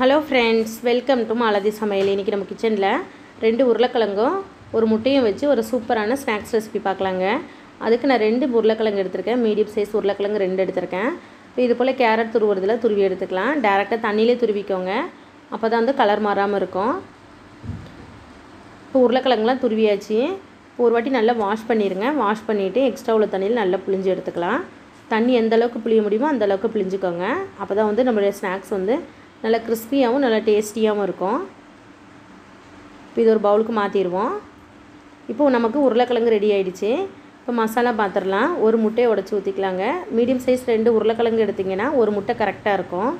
Hello friends, welcome to malathi samayal. இன்றைக்கி நம்ம கிச்சனில் 2 உருளைக்கிழங்கும் ஒரு முட்டையும் வச்சு ஒரு சூப்பரான ஸ்நாக்ஸ் ரெசிபி பார்க்கலாங்க. அதுக்கு நான் 2 உருளைக்கிழங்கு எடுத்திருக்கேன். மீடியம் சைஸ் உருளைக்கிழங்கு 2 எடுத்திருக்கேன். இப்போ இது போல் கேரட் துருவுறதுல துருவி எடுத்துக்கலாம். டேரெக்டாக தண்ணியிலே துருவிக்கோங்க, அப்போ தான் வந்து கலர் மாறாமல் இருக்கும். இப்போ உருளைக்கிழங்குலாம் துருவியாச்சு. ஒரு வாட்டி நல்லா வாஷ் பண்ணிடுங்க. வாஷ் பண்ணிவிட்டு எக்ஸ்ட்ரா உள்ள தண்ணியில் நல்லா புளிஞ்சு எடுத்துக்கலாம். தண்ணி எந்த அளவுக்கு புளிய முடியுமோ அந்த அளவுக்கு புளிஞ்சுக்கோங்க. அப்போ தான் வந்து நம்மளுடைய ஸ்நாக்ஸ் வந்து நல்லா கிறிஸ்பியாகவும் நல்லா டேஸ்டியாகவும் இருக்கும். இப்போ இது ஒரு பவுலுக்கு மாற்றிடுவோம். இப்போது நமக்கு உருளைக்கிழங்கு ரெடி ஆகிடுச்சு. இப்போ மசாலா பார்த்துடலாம். ஒரு முட்டையை உடச்சி ஊற்றிக்கலாங்க. மீடியம் சைஸ் 2 உருளைக்கிழங்கு எடுத்திங்கன்னா ஒரு முட்டை கரெக்டாக இருக்கும்.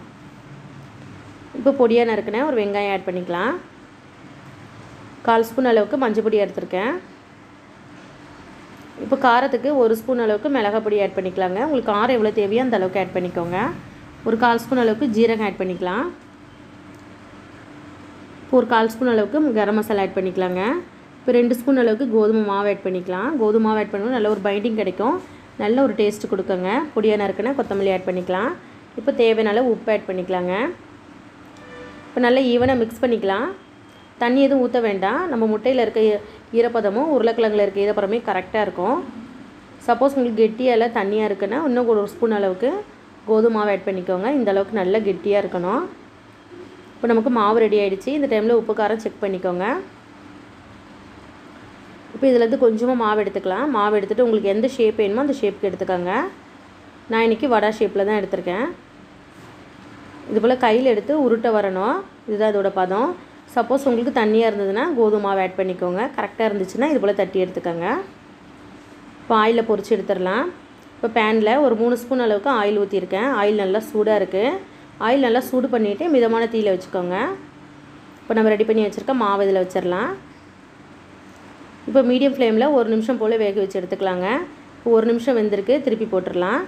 இப்போ பொடியாக நறுக்கினேன் ஒரு வெங்காயம் ஆட் பண்ணிக்கலாம். 1/4 ஸ்பூன் அளவுக்கு மஞ்சள் பொடி எடுத்திருக்கேன். இப்போ காரத்துக்கு 1 ஸ்பூன் அளவுக்கு மிளகாய் பொடி ஆட் பண்ணிக்கலாங்க. உங்களுக்கு காரம் எவ்வளோ தேவையோ அந்த அளவுக்கு ஆட் பண்ணிக்கோங்க. ஒரு 1/4 ஸ்பூன் அளவுக்கு ஜீரகம் ஆட் பண்ணிக்கலாம். இப்போ ஒரு 1/4 ஸ்பூன் அளவுக்கு கரம் மசாலா ஆட் பண்ணிக்கலாங்க. இப்போ 2 ஸ்பூன் அளவுக்கு கோதுமை மாவு ஆட் பண்ணிக்கலாம். கோதுமை மாவு ஆட் பண்ணும்போது நல்ல ஒரு பைண்டிங் கிடைக்கும், நல்ல ஒரு டேஸ்ட்டு கொடுக்குங்க. பொடியாக நறுக்குனா கொத்தமல்லி ஆட் பண்ணிக்கலாம். இப்போ தேவையான அளவு உப்பு ஆட் பண்ணிக்கலாங்க. இப்போ நல்லா ஈவனாக மிக்ஸ் பண்ணிக்கலாம். தண்ணி எதுவும் ஊற்ற வேண்டாம். நம்ம முட்டையில் இருக்க ஈரப்பதமும் உருளைக்கிழங்குல இருக்க ஈரப்பதமே கரெக்டாக இருக்கும். சப்போஸ் உங்களுக்கு கெட்டியாக தண்ணியாக இருக்குன்னா இன்னும் 1 ஸ்பூன் அளவுக்கு கோதுமை மாவு ஆட் பண்ணிக்கோங்க. இந்த அளவுக்கு நல்லா கெட்டியாக இருக்கணும். இப்போ நமக்கு மாவு ரெடி ஆகிடுச்சு. இந்த டைமில் உப்பு காரம் செக் பண்ணிக்கோங்க. இப்போ இதிலேருந்து கொஞ்சமாக மாவு எடுத்துக்கலாம். மாவு எடுத்துகிட்டு உங்களுக்கு எந்த ஷேப் வேணுமோ அந்த ஷேப்புக்கு எடுத்துக்கோங்க. நான் இன்றைக்கி வடை ஷேப்பில் தான் எடுத்திருக்கேன். இது போல் கையில் எடுத்து உருட்டை வரணும். இதுதான் இதோட பதம். சப்போஸ் உங்களுக்கு தண்ணியாக இருந்ததுன்னா கோதுமை மாவு ஆட் பண்ணிக்கோங்க. கரெக்டாக இருந்துச்சுன்னா இது போல் தட்டி எடுத்துக்கோங்க. இப்போ ஆயிலில் பொரிச்சு எடுத்துடலாம். இப்போ பேனில் ஒரு 3 ஸ்பூன் அளவுக்கு ஆயில் ஊற்றிருக்கேன். ஆயில் நல்லா சூடாக இருக்குது. ஆயில் நல்லா சூடு பண்ணிவிட்டு மிதமான தீயில் வச்சுக்கோங்க. இப்போ நம்ம ரெடி பண்ணி வச்சுருக்க மாவு இதில் வச்சிடலாம். இப்போ மீடியம் ஃப்ளேமில் 1 நிமிஷம் போல் வேக வச்சு எடுத்துக்கலாங்க. இப்போ 1 நிமிஷம் வெந்திருக்கு, திருப்பி போட்டுடலாம்.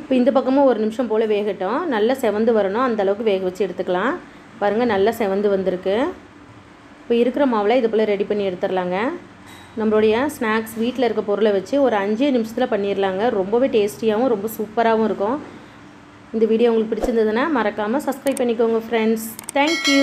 இப்போ இந்த பக்கமும் 1 நிமிஷம் போல் வேகட்டும். நல்லா செவந்து வரணும், அந்தளவுக்கு வேக வச்சு எடுத்துக்கலாம். பாருங்கள், நல்லா செவந்து வந்திருக்கு. இப்போ இருக்கிற மாவில் இது போல் ரெடி பண்ணி எடுத்துடலாங்க. நம்மளுடைய ஸ்நாக்ஸ் வீட்டில் இருக்க பொருளை வச்சு ஒரு 5 நிமிஷத்தில் பண்ணிடலாங்க. ரொம்பவே டேஸ்டியாகவும் ரொம்ப சூப்பராகவும் இருக்கும். இந்த வீடியோ உங்களுக்கு பிடிச்சிருந்ததுன்னா மறக்காமல் சப்ஸ்கிரைப் பண்ணிக்கோங்க ஃப்ரெண்ட்ஸ். தேங்க்யூ.